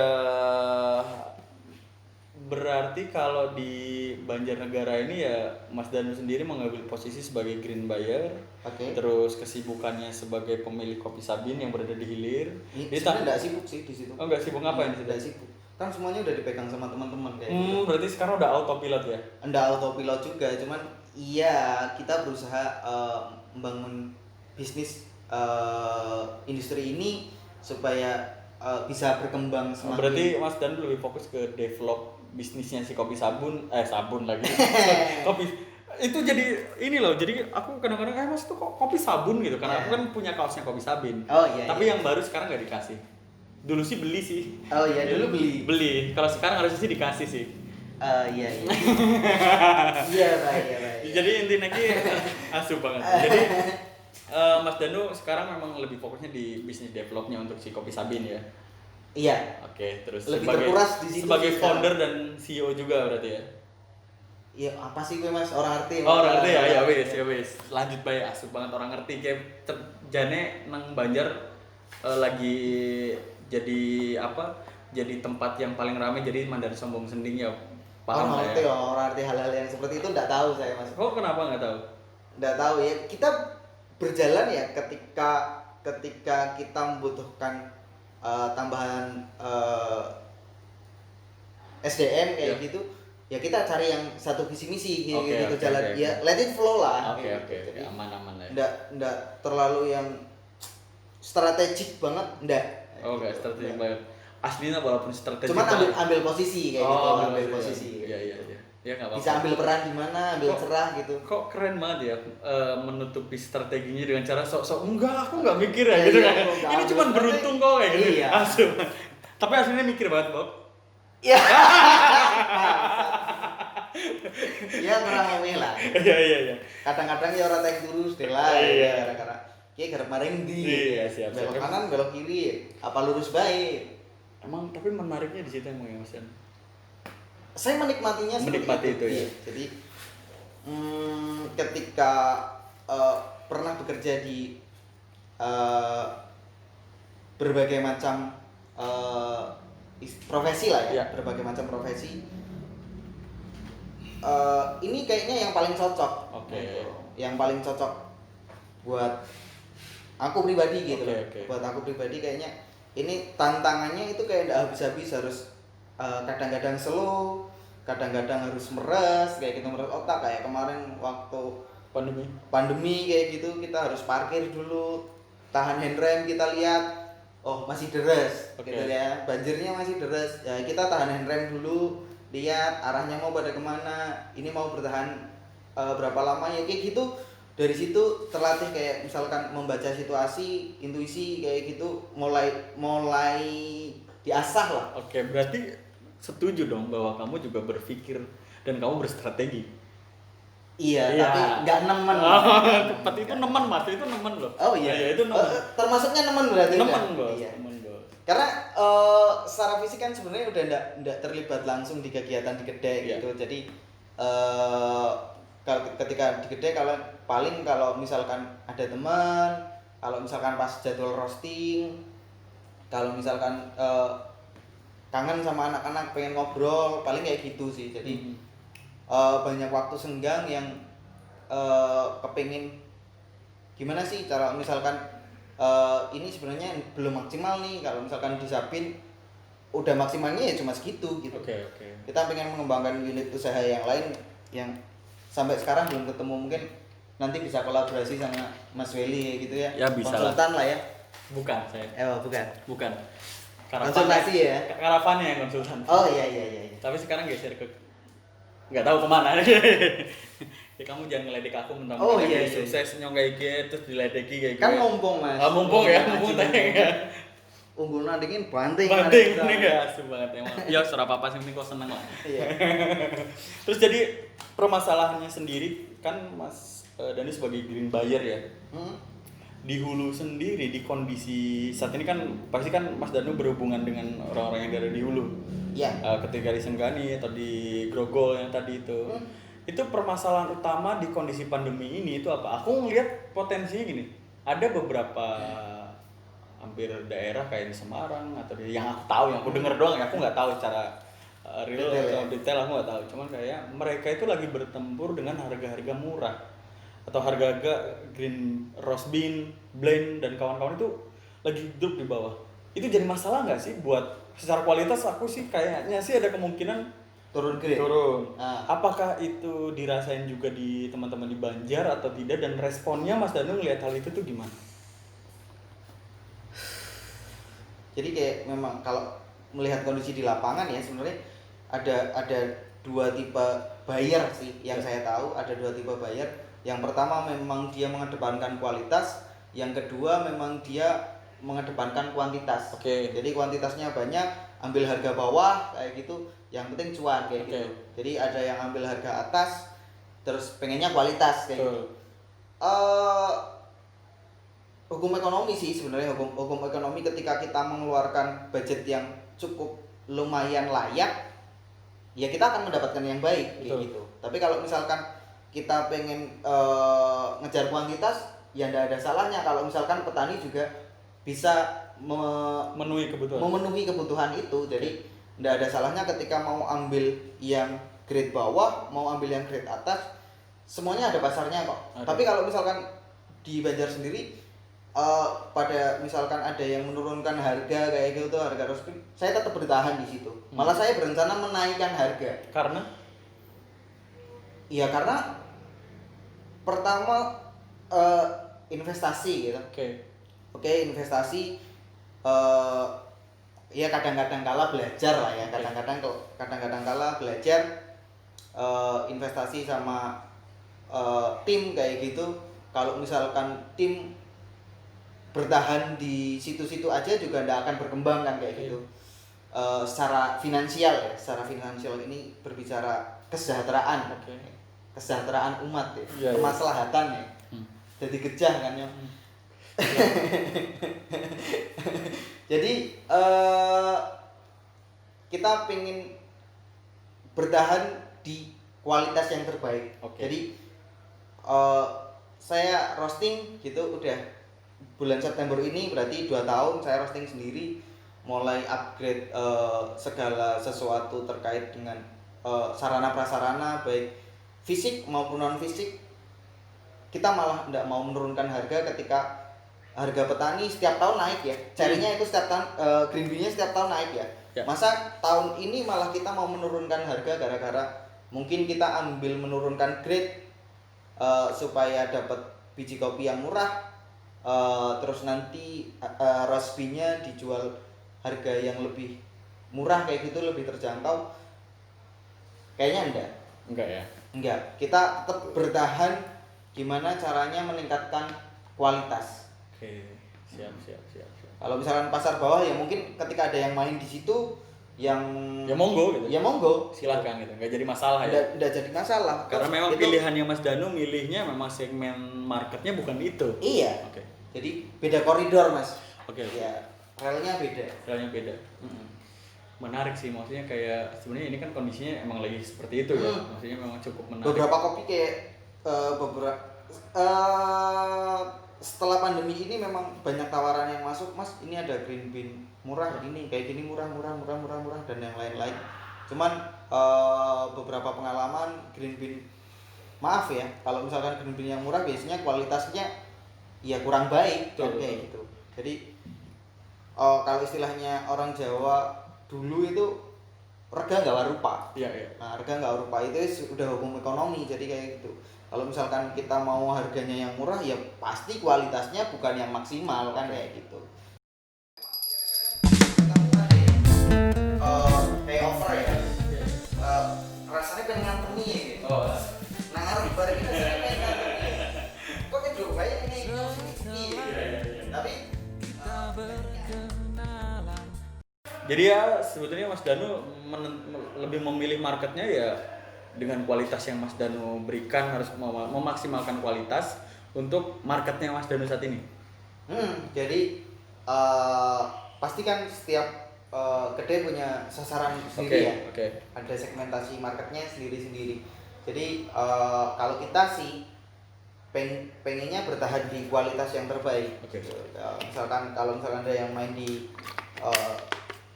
S1: berarti kalau di Banjarnegara ini ya Mas Danu sendiri mengambil posisi sebagai green buyer,
S2: Oke.
S1: terus kesibukannya sebagai pemilik kopi Sabin yang berada di hilir.
S2: Ini
S1: Jadi
S2: sebenarnya nggak sibuk sih di situ.
S1: Oh, nggak sibuk ngapain di situ?
S2: Nggak sibuk. Kan semuanya udah dipegang sama teman-teman kayak gitu.
S1: Berarti sekarang udah autopilot ya?
S2: Nggak autopilot juga, cuman iya kita berusaha membangun bisnis industri ini supaya bisa berkembang semakin.
S1: Berarti Mas Danu lebih fokus ke develop bisnisnya si kopi sabun lagi. Kopi itu jadi ini loh. Jadi aku kadang-kadang Mas tuh kok kopi sabun gitu karena aku kan punya kaosnya kopi sabin.
S2: Oh iya.
S1: Tapi
S2: iya.
S1: yang baru sekarang nggak dikasih. Dulu sih beli sih.
S2: Oh iya, dulu beli.
S1: Beli. Kalau sekarang harusnya sih dikasih sih.
S2: Iya. Iya baik.
S1: Jadi intinya ki asu banget. Jadi Mas Danu sekarang memang lebih fokusnya di bisnis developnya untuk si kopi sabin ya.
S2: Iya.
S1: Oke, terus
S2: Lebih
S1: sebagai
S2: terkuras di situ
S1: sebagai
S2: sih
S1: founder dan CEO juga berarti ya.
S2: Iya apa sih gue mas orang arti?
S1: Oh, orang ngerti ya, wis. Lanjut bae asuk banget orang ngerti kayak jane nang Banjar lagi jadi apa? Jadi tempat yang paling ramai jadi Mandar Sombong Sending ya. Paham
S2: Orang
S1: lah
S2: arti,
S1: ya.
S2: orang arti hal-hal yang seperti itu nggak tahu saya mas.
S1: Kok kenapa nggak tahu?
S2: Nggak tahu ya. Kita berjalan ya ketika ketika kita membutuhkan tambahan SDM kayak
S1: Ya.
S2: gitu, ya kita cari yang satu visi misi gitu,
S1: Oke,
S2: gitu
S1: oke,
S2: jalan
S1: oke,
S2: ya
S1: oke.
S2: let it flow lah.
S1: Oke,
S2: kayak
S1: oke,
S2: gitu. Jadi
S1: aman-aman lah ya.
S2: ndak terlalu yang strategik banget, ndak.
S1: Oh, enggak
S2: Gitu.
S1: strategi
S2: Ndak.
S1: banget. Aslinya walaupun strategi
S2: Cuman
S1: banget.
S2: ambil posisi kayak gitu, ambil posisi.
S1: Iya, iya, iya. Ya enggak apa-apa.
S2: Bisa ambil peran di mana, ambil
S1: Kok-
S2: cerah gitu.
S1: Kok keren banget ya menutupi strateginya dengan cara sok-sok enggak, aku enggak mikir ya
S2: Iya,
S1: gitu
S2: iya,
S1: kan.
S2: aku nggak
S1: Ini
S2: ambil
S1: cuma
S2: strategi.
S1: beruntung kok kayak gitu.
S2: Iya.
S1: Langsung. Tapi aslinya mikir banget, Bob.
S2: Ya. Ya kurang lebih lah.
S1: Iya, iya, iya.
S2: Kadang-kadang ya orang yang lurus deh lah.
S1: Iya.
S2: Karena kayak garap maring di.
S1: Iya, siap,
S2: Belok
S1: siap.
S2: kanan, belok kiri. Apa lurus baik?
S1: Emang tapi menariknya di situ emang ya Mas Yan.
S2: Saya menikmatinya seperti
S1: Menikmati itu, ya.
S2: Iya. Jadi ketika pernah bekerja di berbagai macam profesi lah ya,
S1: Iya.
S2: berbagai macam profesi. Ini kayaknya yang paling cocok.
S1: Oke.
S2: Gitu. Yang paling cocok buat aku pribadi gitu
S1: Oke,
S2: loh.
S1: oke.
S2: Buat aku pribadi kayaknya ini tantangannya itu kayak nggak habis-habis, harus kadang-kadang slow, kadang-kadang harus meres kayak gitu, meres otak kayak kemarin waktu pandemi kayak gitu, kita harus parkir dulu, tahan handrem, kita lihat oh masih deres.
S1: Oke.
S2: Gitu ya, banjirnya masih deres ya, kita tahan handrem dulu, lihat arahnya mau pada kemana, ini mau bertahan berapa lama ya kayak gitu. Dari situ terlatih kayak misalkan membaca situasi, intuisi kayak gitu, mulai diasah lah.
S1: Oke, berarti setuju dong bahwa kamu juga berpikir dan kamu berstrategi.
S2: Iya,
S1: Iya.
S2: tapi nggak nemen.
S1: Tepat itu nemen Mas, itu nemen loh.
S2: Oh iya,
S1: Ya, itu nemen.
S2: termasuknya nemen berarti.
S1: Nemen,
S2: kan?
S1: Bos.
S2: Iya.
S1: Nemen, Bos.
S2: Karena secara fisik kan sebenarnya udah ndak terlibat langsung di kegiatan di kedai
S1: Iya.
S2: gitu. Jadi kalau ketika di kedai kalau misalkan ada teman, kalau misalkan pas jadwal roasting, kalau misalkan kangen sama anak-anak pengen ngobrol, paling kayak gitu sih. Jadi banyak waktu senggang yang kepingin gimana sih cara misalkan ini sebenarnya belum maksimal nih, kalau misalkan disapin udah maksimalnya ya cuma segitu gitu.
S1: Oke, oke.
S2: Kita pengen mengembangkan unit usaha yang lain yang sampai sekarang belum ketemu, mungkin nanti bisa kolaborasi sama Mas Welly gitu ya.
S1: Ya, bisa lah.
S2: Konsultan lah ya.
S1: Bukan saya.
S2: Bukan.
S1: Bukan.
S2: Konsultasi ya.
S1: Karavannya yang konsultan.
S2: Oh iya.
S1: Tapi sekarang geser ke nggak tahu kemana. Ya kamu jangan ngeledek aku mentang
S2: Oh,
S1: mentang
S2: iya,
S1: dia
S2: iya.
S1: sukses nyong kayak gitu terus diledeki kayak gitu.
S2: Kan mumpung Mas.
S1: Mumpung ya, mumpung tayang ya.
S2: Unggul dingin banting.
S1: Banding ini gak asu banget emang. Ya surah apa sih penting kok seneng lah.
S2: Iya.
S1: Terus jadi permasalahannya sendiri kan Mas Dani sebagai green buyer ya. Di hulu sendiri di kondisi saat ini kan pasti kan Mas Danu berhubungan dengan orang-orang yang dari di hulu.
S2: Iya.
S1: Ketika di Senggani atau di Grogol yang tadi itu. Itu permasalahan utama di kondisi pandemi ini itu apa? Aku ngelihat potensinya gini. Ada beberapa hampir daerah kayak di Semarang atau di yang aku tahu, yang aku denger doang ya, aku nggak tahu secara real atau detail, aku nggak tahu. Cuman kayak mereka itu lagi bertempur dengan harga-harga murah atau harga-harga green roast bean, blend dan kawan-kawan itu lagi drop di bawah. Itu jadi masalah nggak sih buat secara kualitas? Aku sih kayaknya sih ada kemungkinan
S2: Turun grade.
S1: turun.
S2: Ah.
S1: Apakah itu dirasain juga di teman-teman di Banjar atau tidak, dan responnya Mas Danu ngelihat hal itu tuh gimana?
S2: Jadi kayak memang kalau melihat kondisi di lapangan ya sebenarnya ada dua tipe buyer sih yang saya tahu, ada dua tipe buyer. Yang pertama memang dia mengedepankan kualitas, yang kedua memang dia mengedepankan kuantitas.
S1: Oke.
S2: Jadi kuantitasnya banyak, ambil harga bawah kayak gitu, yang penting cuan kayak
S1: Oke.
S2: gitu. Jadi ada yang ambil harga atas terus pengennya kualitas kayak gitu. Hukum ekonomi sih sebenarnya, hukum ekonomi ketika kita mengeluarkan budget yang cukup lumayan layak, ya kita akan mendapatkan yang baik kayak gitu. Tapi kalau misalkan kita pengen ngejar kuantitas, ya tidak ada salahnya kalau misalkan petani juga bisa memenuhi kebutuhan itu. Jadi tidak ada salahnya ketika mau ambil yang grade bawah, mau ambil yang grade atas, semuanya ada pasarnya kok.
S1: Ada.
S2: Tapi kalau misalkan di Banjar sendiri pada misalkan ada yang menurunkan harga kayak gitu tuh, harga roasting, saya tetap bertahan di situ. Malah saya berencana menaikkan harga.
S1: Karena
S2: Ya karena pertama eh, investasi gitu. Oke, investasi, eh, ya kadang-kadang kala belajar lah ya. Kadang-kadang kala belajar, investasi sama tim kayak gitu. Kalau misalkan tim bertahan di situ-situ aja juga tidak akan berkembang kan kayak gitu. Secara finansial ini berbicara kesejahteraan, kesejahteraan umat ya, kemaslahatan ya. Jadi gejah kan ya. Jadi kita pengen bertahan di kualitas yang terbaik. Jadi saya roasting gitu udah bulan September ini, berarti 2 tahun saya roasting sendiri, mulai upgrade segala sesuatu terkait dengan sarana prasarana baik fisik maupun non fisik. Kita malah tidak mau menurunkan harga ketika harga petani setiap tahun naik ya, carinya itu setiap tahun, green bean-nya setiap tahun naik ya. Masa tahun ini malah kita mau menurunkan harga gara-gara mungkin kita ambil menurunkan grade supaya dapat biji kopi yang murah, terus nanti roast bean-nya dijual harga yang lebih murah kayak gitu, lebih terjangkau. Kayaknya enggak ya. Enggak, kita tetap bertahan gimana caranya meningkatkan kualitas.
S1: Siap.
S2: Kalau misalkan pasar bawah ya mungkin ketika ada yang main di situ yang
S1: ya monggo gitu.
S2: Ya monggo,
S1: silakan gitu. Enggak jadi masalah ya.
S2: Enggak jadi masalah.
S1: Karena memang pilihannya Mas Danu milihnya memang segmen marketnya bukan itu.
S2: Iya. Jadi beda koridor, Mas.
S1: Ya,
S2: relnya beda.
S1: Menarik sih, maksudnya kayak sebenarnya ini kan kondisinya emang lagi seperti itu ya. Maksudnya memang cukup menarik.
S2: Beberapa kopi kayak setelah pandemi ini memang banyak tawaran yang masuk, Mas, ini ada green bean murah ini, kayak gini murah dan yang lain-lain. Cuman beberapa pengalaman green bean, maaf ya, kalau misalkan green bean yang murah biasanya kualitasnya ya kurang baik kan kayak gitu. Jadi kalau istilahnya orang Jawa dulu itu rega nggak warupa. Nah, rega nggak warupa itu udah hukum ekonomi, jadi kayak gitu. Kalau misalkan kita mau harganya yang murah ya pasti kualitasnya bukan yang maksimal kan kayak gitu. Kayak over ya. Rasanya pengen nganteni ya gitu. Nah, ngarep bareng kita pengen nganteni. Kok gitu baik ini tapi
S1: jadi ya sebetulnya Mas Danu lebih memilih marketnya ya dengan kualitas yang Mas Danu berikan, harus memaksimalkan kualitas untuk marketnya Mas Danu saat ini.
S2: Jadi pasti kan setiap kedai punya sasaran sendiri ya. Ada segmentasi marketnya sendiri-sendiri. Jadi kalau kita sih pengennya bertahan di kualitas yang terbaik. Misalkan kalau misalkan ada yang main di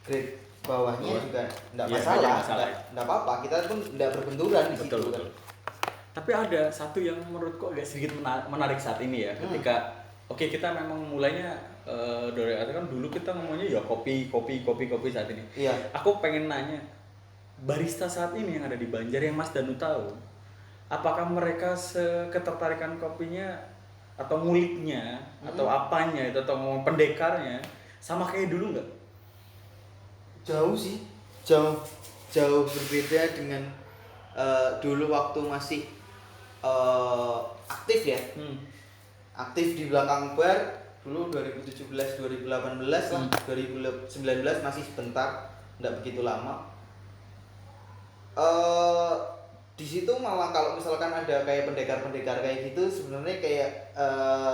S2: grade bawahnya juga enggak masalah, enggak apa-apa, kita pun enggak berbenturan di situ. Betul.
S1: Tapi ada satu yang menurutku agak sedikit menarik saat ini ya, ketika kita memang mulainya dari kan dulu kita ngomongnya ya kopi saat ini.
S2: Iya.
S1: Aku pengen nanya, barista saat ini yang ada di Banjar yang Mas Danu tahu, apakah mereka ketertarikan kopinya atau nguliknya atau apanya itu atau pendekarnya sama kayak dulu nggak?
S2: Jauh sih, jauh berbeda dengan dulu waktu masih aktif ya. Aktif di belakang bar dulu 2017 2018 lah, 2019 masih sebentar, enggak begitu lama. Di situ malah kalau misalkan ada kayak pendekar kayak gitu sebenarnya kayak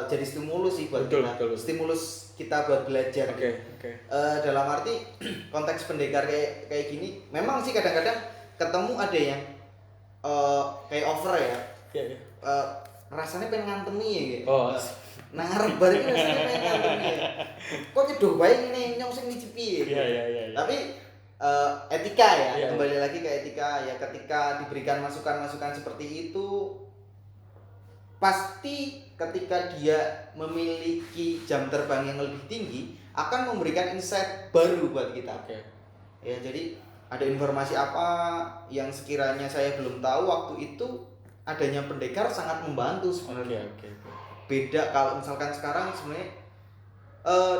S2: jadi stimulus sih buat kita. Stimulus kita buat belajar. Dalam arti konteks pendekar kayak gini memang sih kadang-kadang ketemu ada yang kayak over ya. Rasanya pengen ngantemi ya gitu. Nah, ngarep bareng rasanya pengen ngantemi ya. Kok nyedoh bae ngene nyong sing ngicipi ya. Tapi etika ya, kembali lagi ke etika ya, ketika diberikan masukan-masukan seperti itu pasti ketika dia memiliki jam terbang yang lebih tinggi akan memberikan insight baru buat kita.
S1: Oke.
S2: Ya, jadi ada informasi apa yang sekiranya saya belum tahu waktu itu, adanya pendekar sangat membantu sebenarnya.
S1: Oke.
S2: Beda kalau misalkan sekarang sebenarnya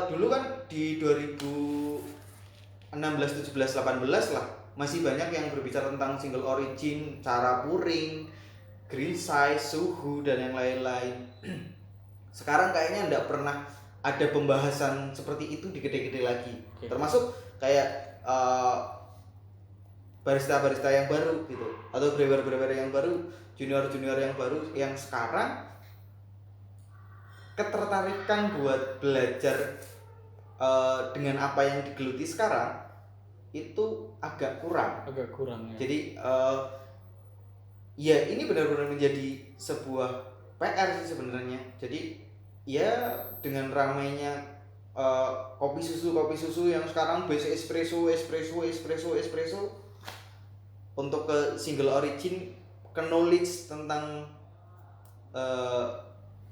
S2: dulu kan di 2016, 17, 18 lah masih banyak yang berbicara tentang single origin, cara pouring, green size, suhu dan yang lain-lain. Sekarang kayaknya enggak pernah ada pembahasan seperti itu di gede-gede lagi.
S1: Oke.
S2: Termasuk kayak barista-barista yang baru gitu, atau brewer-brewer yang baru, junior-junior yang baru yang sekarang ketertarikan buat belajar dengan apa yang digeluti sekarang itu agak kurang.
S1: Ya.
S2: Jadi ya ini benar-benar menjadi sebuah PR sih sebenarnya. Jadi ya dengan ramainya kopi susu yang sekarang base espresso untuk ke single origin, ke knowledge tentang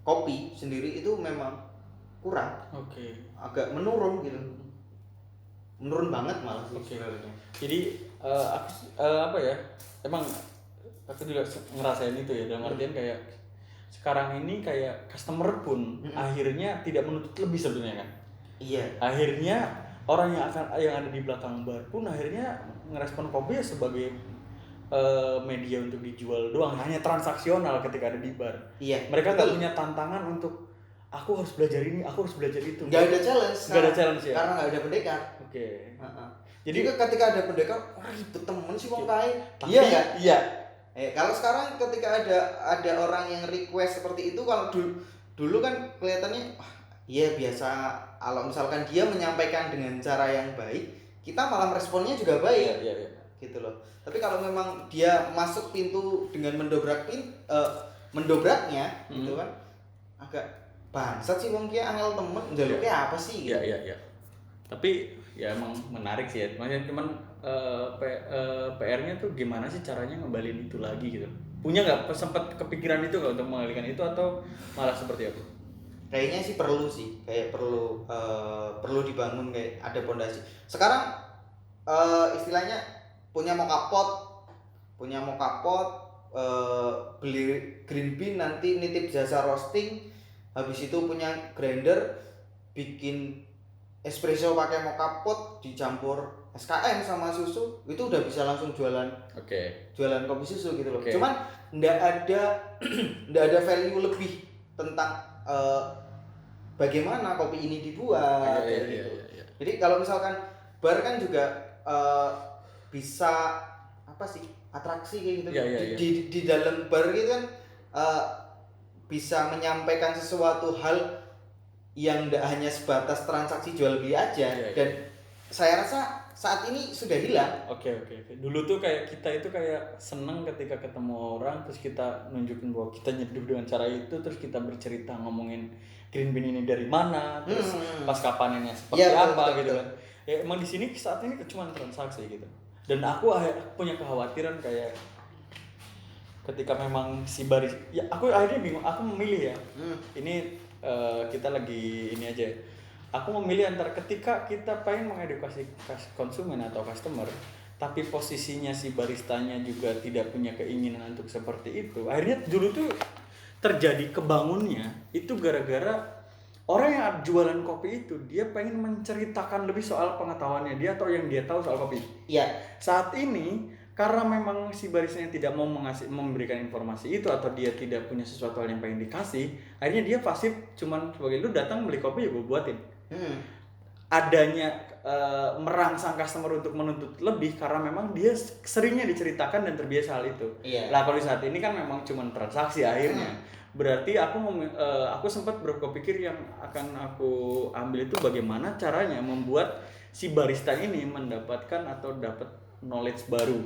S2: kopi sendiri itu memang kurang.
S1: Oke.
S2: Agak menurun gitu. Menurun banget malah sih sebenarnya.
S1: Jadi apa ya? Emang aku juga ngerasain itu ya, dalam artian kayak sekarang ini kayak customer pun akhirnya tidak menuntut lebih sebenarnya kan.
S2: Iya.
S1: Akhirnya orang yang ada di belakang bar pun akhirnya ngerespon kopi ya sebagai media untuk dijual doang, hanya transaksional ketika ada di bar.
S2: Iya.
S1: Mereka nggak punya tantangan untuk aku harus belajar ini, aku harus belajar itu.
S2: Nggak ada challenge.
S1: Nggak ada challenge ya.
S2: Karena nggak ada pendekar.
S1: Oke.
S2: Jadi ketika ada pendekar, wah ribet temen sih wong kae.
S1: Tapi,
S2: Iya nggak?
S1: Iya.
S2: Kalau sekarang ketika ada orang yang request seperti itu, kalau dulu kan kelihatannya wah iya biasa, kalau misalkan dia menyampaikan dengan cara yang baik, kita malah responnya juga baik.
S1: Iya.
S2: Gitu loh. Tapi kalau memang dia masuk pintu dengan mendobraknya gitu kan, agak bangsat sih wong ki angel temen njaluknya apa sih gitu.
S1: Iya. Tapi ya emang menarik sih ya. Maksudnya cuman PR-nya tuh gimana sih caranya ngembalin itu lagi gitu. Punya nggak sempat kepikiran itu nggak untuk mengalihkan itu, atau malah seperti apa?
S2: Kayaknya sih kayak perlu dibangun, kayak ada pondasi. Sekarang istilahnya punya mocha pot, beli green bean, nanti nitip jasa roasting, habis itu punya grinder, bikin espresso pakai mocha pot, dicampur SKM sama susu, itu udah bisa langsung jualan.
S1: Oke.
S2: Jualan kopi susu gitu loh.
S1: Oke.
S2: Cuman ndak ada value lebih tentang bagaimana kopi ini dibuat.
S1: Iya.
S2: Jadi kalau misalkan bar kan juga bisa apa sih, atraksi kayak gitu.
S1: Iya.
S2: Di dalam bar gitu kan bisa menyampaikan sesuatu hal yang tidak hanya sebatas transaksi jual beli aja.
S1: Iya.
S2: Dan saya rasa saat ini sudah hilang.
S1: Oke. Dulu tuh kayak kita itu kayak seneng ketika ketemu orang, terus kita nunjukin bahwa kita nyeduh dengan cara itu, terus kita bercerita ngomongin green bean ini dari mana, terus pasca panennya seperti apa gitu kan. Ya emang di sini saat ini cuma transaksi gitu. Dan aku punya kekhawatiran kayak ketika memang si baris, ya aku akhirnya bingung, aku memilih ya. Ini kita lagi ini aja. Aku memilih antara ketika kita pengen mengedukasi konsumen atau customer, tapi posisinya si baristanya juga tidak punya keinginan untuk seperti itu. Akhirnya dulu tuh terjadi kebangunnya itu gara-gara orang yang jualan kopi itu dia pengen menceritakan lebih soal pengetahuannya dia atau yang dia tahu soal kopi.
S2: Iya.
S1: Saat ini karena memang si baristanya tidak mau memberikan informasi itu, atau dia tidak punya sesuatu hal yang pengen dikasih, akhirnya dia pasif, cuman sebagai lu datang beli kopi ya gue buatin. Adanya merangsang customer untuk menuntut lebih karena memang dia seringnya diceritakan dan terbiasa hal itu.
S2: Iya.
S1: Lah kalau saat ini kan memang cuma transaksi akhirnya. Berarti aku sempat berpikir yang akan aku ambil itu bagaimana caranya membuat si barista ini mendapatkan atau dapat knowledge baru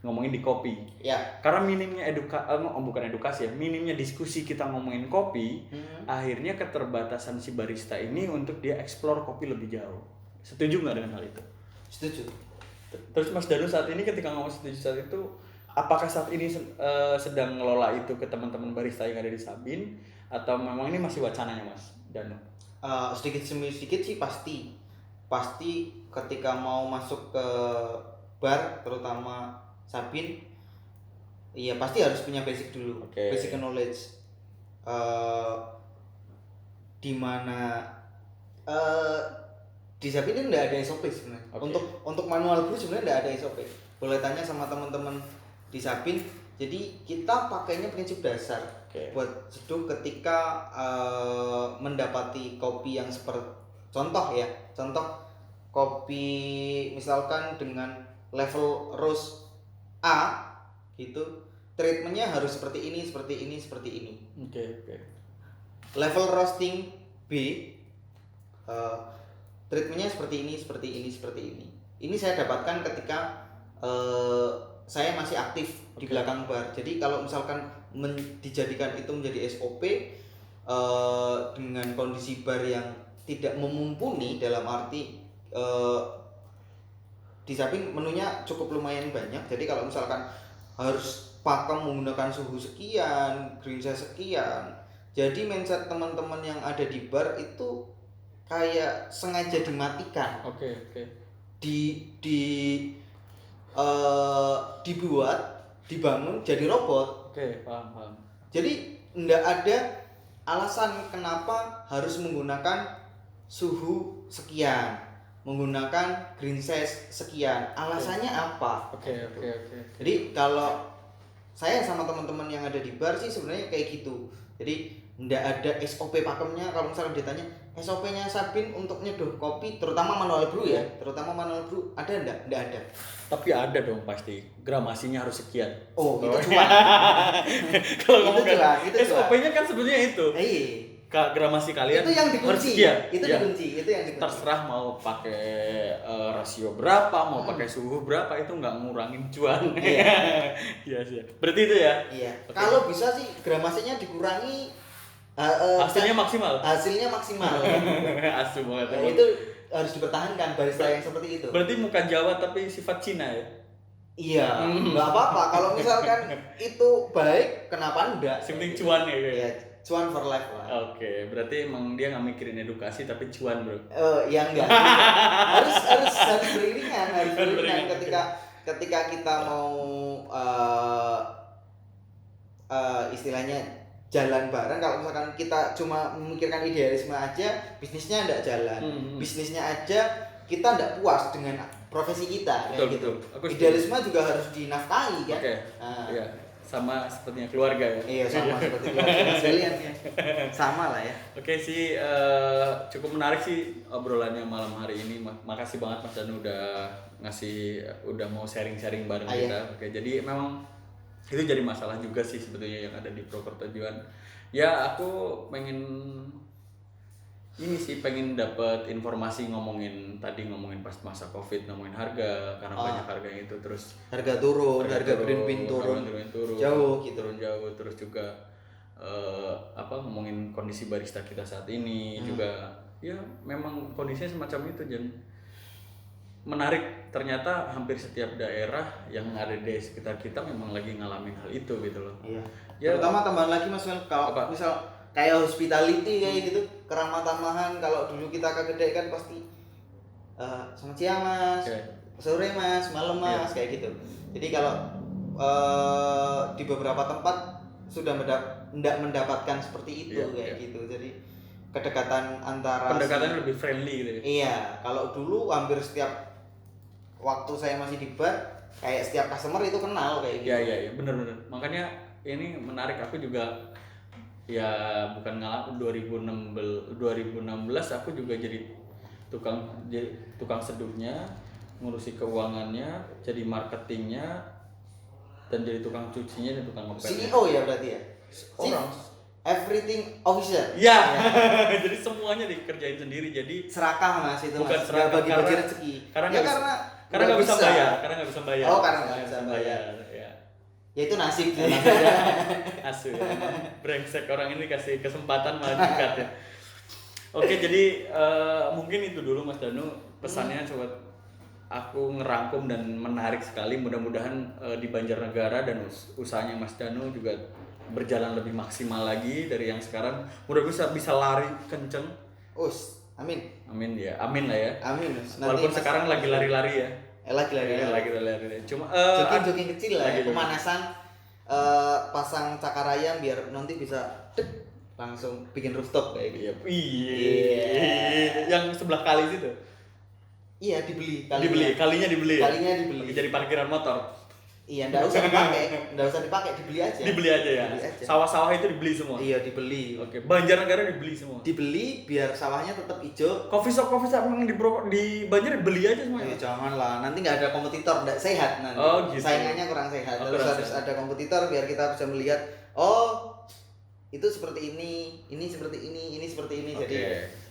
S1: ngomongin di kopi.
S2: Ya.
S1: Karena minimnya bukan edukasi ya, minimnya diskusi kita ngomongin kopi, akhirnya keterbatasan si barista ini untuk dia explore kopi lebih jauh. Setuju nggak dengan hal itu?
S2: Setuju.
S1: Terus Mas Danu saat ini ketika ngomong setuju saat itu, apakah saat ini sedang ngelola itu ke teman-teman barista yang ada di Sabin atau memang ini masih wacananya Mas Danu?
S2: Sedikit demi sedikit sih pasti ketika mau masuk ke bar terutama Sabin, iya pasti harus punya basic dulu.
S1: Oke.
S2: Basic knowledge di mana di Sabin ini nggak ada SOP sebenarnya.
S1: Oke.
S2: Untuk manual brew sebenarnya nggak ada SOP. Boleh tanya sama teman-teman di Sabin. Jadi kita pakainya prinsip dasar.
S1: Oke.
S2: Buat seduh ketika mendapati kopi yang seperti contoh kopi misalkan dengan level roast A gitu, treatmentnya harus seperti ini
S1: Oke.
S2: level roasting B, treatmentnya seperti ini. Ini saya dapatkan ketika saya masih aktif di belakang bar. Jadi kalau misalkan dijadikan itu menjadi SOP dengan kondisi bar yang tidak memumpuni, dalam arti di Sabin menunya cukup lumayan banyak. Jadi kalau misalkan harus pakem menggunakan suhu sekian, green size sekian, jadi mindset teman-teman yang ada di bar itu kayak sengaja dimatikan.
S1: Oke.
S2: Dibangun jadi robot.
S1: Oke, paham.
S2: Jadi nggak ada alasan kenapa harus menggunakan suhu sekian, menggunakan green size sekian. Alasannya apa?
S1: Oke.
S2: Jadi kalau saya sama teman-teman yang ada di bar sih sebenarnya kayak gitu. Jadi nggak ada SOP pakemnya. Kalau misalnya ditanya SOP-nya Sabin untuk nyeduh kopi, terutama manual brew ya, ada nggak? Nggak ada.
S1: Tapi ada dong pasti. Gramasinya harus sekian.
S2: Oh, itu cuan.
S1: Kalau ngomong
S2: Itu cuan.
S1: SOP-nya kan sebenarnya itu.
S2: Iya.
S1: Gramasi kalian
S2: Itu yang
S1: harus
S2: dikunci.
S1: sekian.
S2: Itu
S1: Ya.
S2: yang dikunci.
S1: Terserah mau pakai rasio berapa, mau pakai suhu berapa, itu nggak ngurangin cuan. Iya sih. Berarti itu ya.
S2: Iya.
S1: Oke.
S2: Kalau bisa sih gramasinya dikurangi,
S1: Hasilnya maksimal.
S2: Hasilnya maksimal.
S1: Asu banget.
S2: Nah, itu harus dipertahankan barista yang seperti itu.
S1: Berarti muka Jawa tapi sifat Cina ya.
S2: Iya, nggak apa-apa. Kalau misalkan itu baik, kenapa enggak?
S1: Yang penting cuan ya.
S2: Iya, cuan for life lah.
S1: Oke, berarti emang dia nggak mikirin edukasi tapi cuan bro.
S2: Ya enggak. harus beriringan, ketika kita mau istilahnya jalan bareng. Kalau misalkan kita cuma memikirkan idealisme aja, bisnisnya enggak jalan. Bisnisnya aja kita enggak puas dengan profesi kita, kayak gitu. Idealisme juga harus dinafkahi kan.
S1: Oke. Iya. Sama sepertinya keluarga ya.
S2: Iya, sama seperti keluarga sekalian ya. Sama lah ya.
S1: Oke sih, cukup menarik sih obrolannya malam hari ini. Makasih banget Mas Danu udah mau sharing-sharing bareng kita. Oke, jadi memang itu jadi masalah juga sih sebetulnya yang ada di Purwokerto Juan. Ya aku pengen dapat informasi ngomongin pas masa Covid, ngomongin harga karena banyak harga yang itu, terus
S2: harga turun, harga green bean turun jauh gitu.
S1: Turun jauh, terus juga ngomongin kondisi barista kita saat ini juga. Ya memang kondisinya semacam itu, Jan. Menarik, ternyata hampir setiap daerah yang ada di sekitar kita memang lagi ngalamin hal itu gitu loh.
S2: Iya.
S1: Ya,
S2: terutama tambahan lagi Mas Mel, kalau misal kayak hospitality kayak gitu, keramah tamahan. Kalau dulu kita ke Gede kan pasti selamat siang Mas, sore Mas, malam Mas, kayak gitu. Jadi kalau di beberapa tempat sudah tidak mendapatkan seperti itu gitu. Jadi pendekatan
S1: lebih friendly gitu ya.
S2: Iya, kalau dulu hampir setiap waktu saya masih di bar, kayak setiap customer itu kenal kayak gitu.
S1: Iya, bener. Makanya ini menarik, aku juga ya bukan ngalamin 2016 aku juga jadi tukang seduhnya, ngurusi keuangannya, jadi marketingnya, dan jadi tukang cucinya dan tukang ngepel.
S2: CEO ya berarti ya? Everything officer.
S1: Ya. Jadi semuanya dikerjain sendiri. Jadi
S2: serakah Mas itu.
S1: Bukan
S2: Mas.
S1: serakah,
S2: bagi rezeki.
S1: Karena nggak bisa bayar. Oh, karena nggak bisa bayar.
S2: Ya. Ya itu nasib.
S1: Asu ya. Brengsek orang ini kasih kesempatan malah dikat ya. Oke, jadi mungkin itu dulu Mas Danu pesannya sobat aku ngerangkum dan menarik sekali. Mudah-mudahan di Banjarnegara dan usahanya Mas Danu juga berjalan lebih maksimal lagi dari yang sekarang. Mudah-mudahan bisa lari kenceng.
S2: Amin.
S1: Amin ya, amin lah ya.
S2: Amin.
S1: Walaupun sekarang lagi lari-lari ya.
S2: Lagi
S1: Lari-lari. Cuma
S2: jogging kecil lah,
S1: lagi
S2: ya. Pemanasan, pasang cakar ayam biar nanti bisa langsung bikin rooftop kayak gitu.
S1: Iya. Yang sebelah kali situ.
S2: Iya, dibeli.
S1: Kalinya dibeli.
S2: Kalinya dibeli.
S1: Oke, jadi parkiran motor.
S2: Iya, enggak usah dipakai, dibeli aja.
S1: Dibeli aja ya. Sawah-sawah itu dibeli semua.
S2: Iya, dibeli.
S1: Oke, Banjarnegara dibeli semua.
S2: Dibeli biar sawahnya tetap hijau.
S1: Coffee shop yang di Banjar beli aja semua.
S2: Ya janganlah, nanti nggak ada kompetitor, nggak sehat nanti.
S1: Oh, gitu.
S2: Saingannya kurang sehat.
S1: Oh,
S2: Terus
S1: kurang
S2: harus
S1: sehat.
S2: ada kompetitor biar kita bisa melihat, itu seperti ini seperti ini seperti ini.
S1: Oke.
S2: Jadi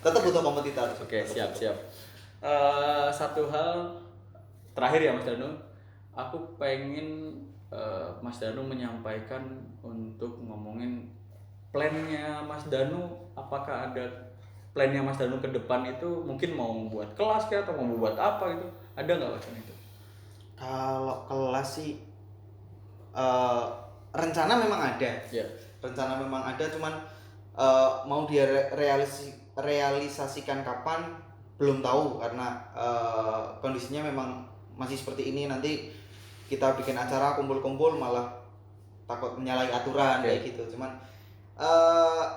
S2: tetap butuh kompetitor.
S1: Oke, siap. Satu hal terakhir ya Mas Danu, aku pengen Mas Danu menyampaikan untuk ngomongin plannya Mas Danu. Apakah ada plannya Mas Danu ke depan itu mungkin mau buat kelas kayak atau mau buat apa gitu? Ada nggak wacana itu?
S2: Kalau kelas sih rencana memang ada.
S1: Ya.
S2: Rencana memang ada, cuman mau dia realisasikan kapan belum tahu karena kondisinya memang masih seperti ini. Nanti kita bikin acara kumpul-kumpul malah takut menyalahi aturan kayak gitu. Cuman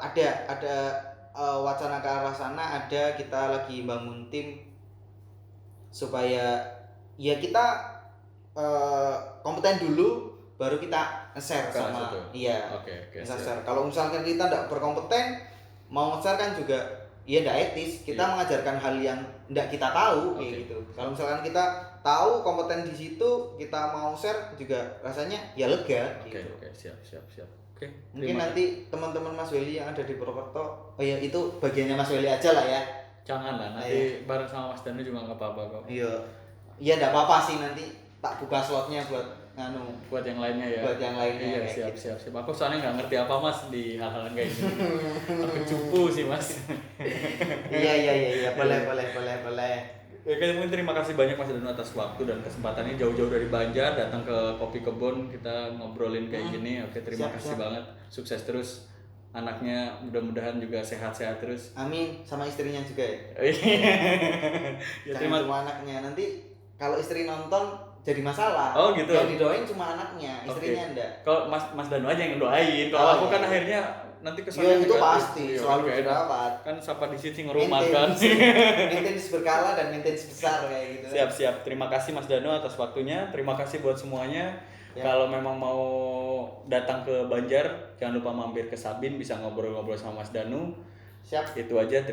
S2: ada wacana ke arah sana, ada kita lagi bangun tim supaya ya kita kompeten dulu baru kita nge-share sama
S1: Oke,
S2: nge-share. Kalau misalkan kita tidak berkompeten mau nge-share kan juga ya tidak etis. Kita mengajarkan hal yang tidak kita tahu kayak gitu. Kalau misalkan kita tahu kompeten di situ, kita mau share juga rasanya ya lega gitu.
S1: Oke, siap. Oke.
S2: Mungkin nanti teman-teman Mas Weli yang ada di Purwokerto, itu bagiannya Mas Weli aja lah ya.
S1: Jangan lah, nanti bareng sama Mas Danu juga nggak apa-apa kok.
S2: Iya, tidak apa-apa sih, nanti tak buka slotnya buat
S1: buat yang lainnya ya.
S2: Buat yang lainnya.
S1: Iya, siap. Aku soalnya nggak ngerti apa Mas di hal-hal kayak gini. Aku cupu sih Mas.
S2: Iya, boleh.
S1: Ya, mungkin terima kasih banyak Mas Danu atas waktu dan kesempatannya jauh-jauh dari Banjar datang ke Kopi Kebon, kita ngobrolin kayak gini. Oke, terima kasih banget. Sukses terus. Anaknya mudah-mudahan juga sehat-sehat terus.
S2: Amin, sama istrinya juga ya.
S1: Ya,
S2: Jangan cuma anaknya, nanti kalau istri nonton jadi masalah.
S1: Oh, gitu.
S2: Yang didoain cuma anaknya, istrinya enggak.
S1: Kalau Mas Danu aja yang doain. Kalau aku kan akhirnya nanti kesannya
S2: itu
S1: negatif.
S2: pasti selalu
S1: kayak
S2: dirawat.
S1: Kan siapa di sini ngerumat kan.
S2: Maintenance berkala dan maintenance besar kayak gitu.
S1: Siap. Terima kasih Mas Danu atas waktunya. Terima kasih buat semuanya. Ya. Kalau memang mau datang ke Banjar, jangan lupa mampir ke Sabin, bisa ngobrol-ngobrol sama Mas Danu.
S2: Siap.
S1: Itu aja.